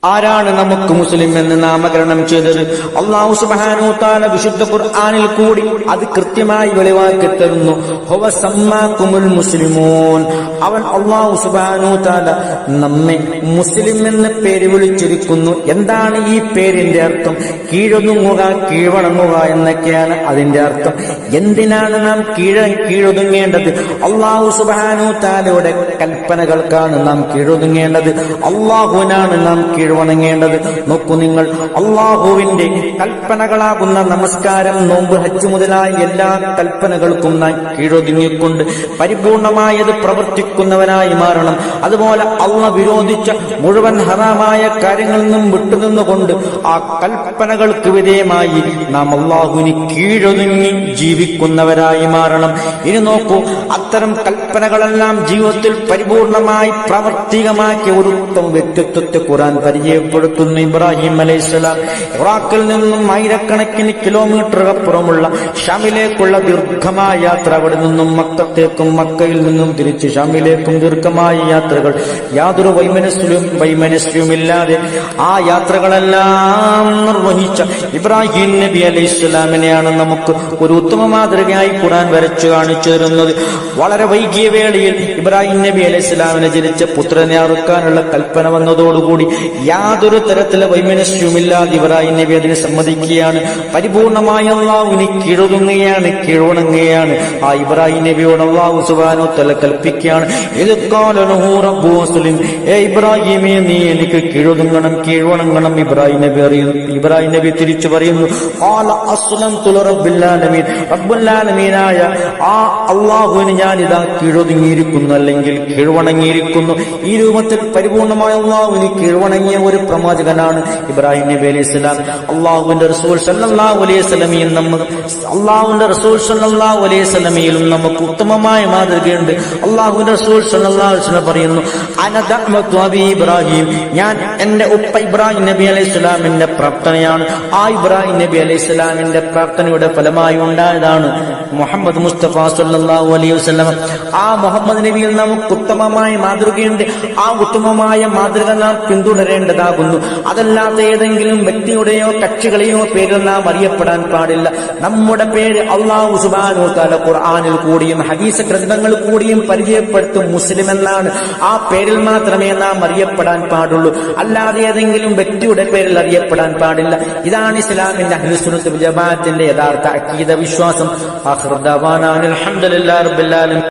ആരാണ് നമുക്ക് മുസ്ലിം എന്ന് നാമകരണം ചെയ്തത്? അല്ലാഹു സുബ്ഹാനഹു വ തആല വിശുദ്ധ ഖുർആനിൽ കൂടി അത് കൃത്യമായി വെളിവാക്കി തരുന്നു. ഹുവ സമ്മാകുമുൽ മുസ്ലിമൂൻ. അവൻ അല്ലാഹു സുബ്ഹാനഹു വ തആല നമ്മെ മുസ്ലിം എന്ന് പേര് വിളിച്ചിരിക്കുന്നു. എന്താണ് ഈ പേരിന്റെ അർത്ഥം? കീഴൊതുങ്ങുക, കീഴ്വണങ്ങുക എന്നൊക്കെയാണ് അതിന്റെ അർത്ഥം. എന്തിനാണ് നാം കീഴൊതുങ്ങേണ്ടത്? അല്ലാഹു സുബ്ഹാനഹു വ തആലയുടെ കൽപ്പനകൾക്കാണ് നാം കീഴൊതുങ്ങേണ്ടത്. അല്ലാഹുവിനാണ് നാം വണങ്ങേണ്ടത്. നോക്കൂ നിങ്ങൾ, അള്ളാഹുവിന്റെ കൽപ്പനകളാകുന്ന നമസ്കാരം, നോമ്പ്, ഹജ്ജ് മുതലായ എല്ലാ കൽപ്പനകൾക്കും നാം കീഴൊതുങ്ങിക്കൊണ്ട് പരിപൂർണമായത് പ്രവർത്തിക്കുന്നവനായി മാറണം. അതുപോലെ അള്ളാഹ് വിരോധിച്ച മുഴുവൻ ഹറാമായ കാര്യങ്ങളിൽ നിന്നും വിട്ടുനിന്നുകൊണ്ട് ആ കൽപ്പനകൾക്ക് വിധേയമായി നാം അള്ളാഹുവിന് കീഴൊതുങ്ങി ജീവിക്കുന്നവരായി മാറണം. ഇനി നോക്കൂ, അത്തരം കൽപ്പനകളെല്ലാം ജീവിതത്തിൽ പരിപൂർണമായി പ്രാവർത്തികമാക്കിയ ഒരു ഉത്തമ വ്യക്തിത്വത്തെ ഖുർആൻ പരിചയപ്പെടുത്തുന്നു. ഇബ്രാഹിം അലൈഹിസ്സലാം ഇറാഖിൽ നിന്നും ആയിരക്കണക്കിന് കിലോമീറ്റർ അപ്പുറമുള്ള ഷാമിലേക്കുള്ള ദീർഘമായ യാത്ര, അവിടെ നിന്നും മക്കത്തേക്കും മക്കയിൽ നിന്നും തിരിച്ച് ഷാമിലേക്കും ദീർഘമായ യാത്രകൾ, യാതൊരു വൈമനസ്യവുമില്ലാതെ ആ യാത്രകളെല്ലാം നിർവഹിച്ച ഇബ്രാഹിം നബി അലൈഹിസ്സലാമിനെയാണ് നമുക്ക് ഒരു ഉത്തമ മാതൃകയായി ഖുർആൻ വരച്ചു കാണിച്ചു തരുന്നത്. വളരെ വൈകിയ വേളയിൽ ഇബ്രാഹിം നബി അലൈഹിസ്സലാമിനെ ജനിച്ച പുത്രനെ അറുക്കാനുള്ള കൽപ്പന വന്നതോടുകൂടി യാതൊരു തരത്തിലെ വൈമനസ്യവുമില്ലാതെ ഇബ്രാഹിം നബി അതിനെ സമ്മതിക്കുകയാണ്. പരിപൂർണമായി അള്ളാഹുവിന് കീഴൊതുങ്ങുകയാണ്, കീഴ്വണങ്ങുകയാണ്. ആ ഇബ്രാഹിം നബിയോട് അള്ളാഹു സുബ്ഹാനഹു വ തആല കൽപ്പിക്കുകയാണ്, ഇബ്രാഹിമേ, നീ എനിക്ക് കീഴൊതുങ്ങണം, കീഴ്വണങ്ങണം. ഇബ്രാഹിം നബി തിരിച്ചു പറയുന്നു, റബ്ബുൽ ആലമീനായ ആ അള്ളാഹുവിന് ഞാനിതാ കീഴൊതുങ്ങിയിരിക്കുന്നു, അല്ലെങ്കിൽ കീഴ്വണങ്ങിയിരിക്കുന്നു. ഈ രൂപത്തിൽ പരിപൂർണമായ അള്ളാഹുവിന് കീഴ്വണങ്ങിയ ഒരു പ്രവാചകനാണ് ഇബ്രാഹിം നബി അലൈഹിസ്സലാം. അള്ളാഹുവിന്റെ റസൂൽ സല്ലല്ലാഹു അലൈഹി വസല്ലമയിലും നമുക്ക് ഉത്തമമായ മാതൃകയുണ്ട്. അള്ളാഹുവിന്റെ റസൂൽ സല്ലല്ലാഹു അലൈഹി വസല്ലം പറയുന്നു, അന ദഅവതു അബി ഇബ്രാഹിം, ഞാൻ എന്റെ ഉപ്പ ഇബ്രാഹിം നബി അലൈഹിസ്സലാമിന്റെ പ്രാർത്ഥനയാണ്. ആ ഇബ്രാഹിം നബി അലൈഹിസ്സലാമിന്റെ പ്രാർത്ഥനയുടെ ഫലമായി ഉണ്ടായതാണ് മുഹമ്മദ് മുസ്തഫ സല്ലല്ലാഹു അലൈഹി വസല്ലം. ആ മുഹമ്മദ് നബിയിൽ നമുക്ക് ഉത്തമമായ മാതൃകയുണ്ട്. ആ ഉത്തമമായ മാതൃക നാം പിന്തുടരേണ്ടതാകുന്നു. അതല്ലാതെ ഏതെങ്കിലും വ്യക്തിയുടെയോ കക്ഷികളെയോ പേരിൽ നാം അറിയപ്പെടാൻ പാടില്ല. നമ്മുടെ പേര് അല്ലാഹു സുബ്ഹാനഹു വ തആല ഖുർആനിൽ കൂടിയും ഹദീസ് ഗ്രന്ഥങ്ങൾ കൂടിയും പരിചയപ്പെടുത്തും മുസ്ലിം എന്നാണ്. ആ പേരിൽ മാത്രമേ നാം അറിയപ്പെടാൻ പാടുള്ളൂ, അല്ലാതെ ഏതെങ്കിലും വ്യക്തിയുടെ പേരിൽ അറിയപ്പെടാൻ പാടില്ല. ഇതാണ് ഇസ്ലാമിന്റെ അഹ്ലുസ് സുന്നത്ത് വൽ ജമാഅത്തിന്റെ യഥാർത്ഥ അഖീദ, വിശ്വാസം. ആഖിറു ദഅവാനാ അൽഹംദുലില്ലാഹി റബ്ബിൽ ആലമീൻ.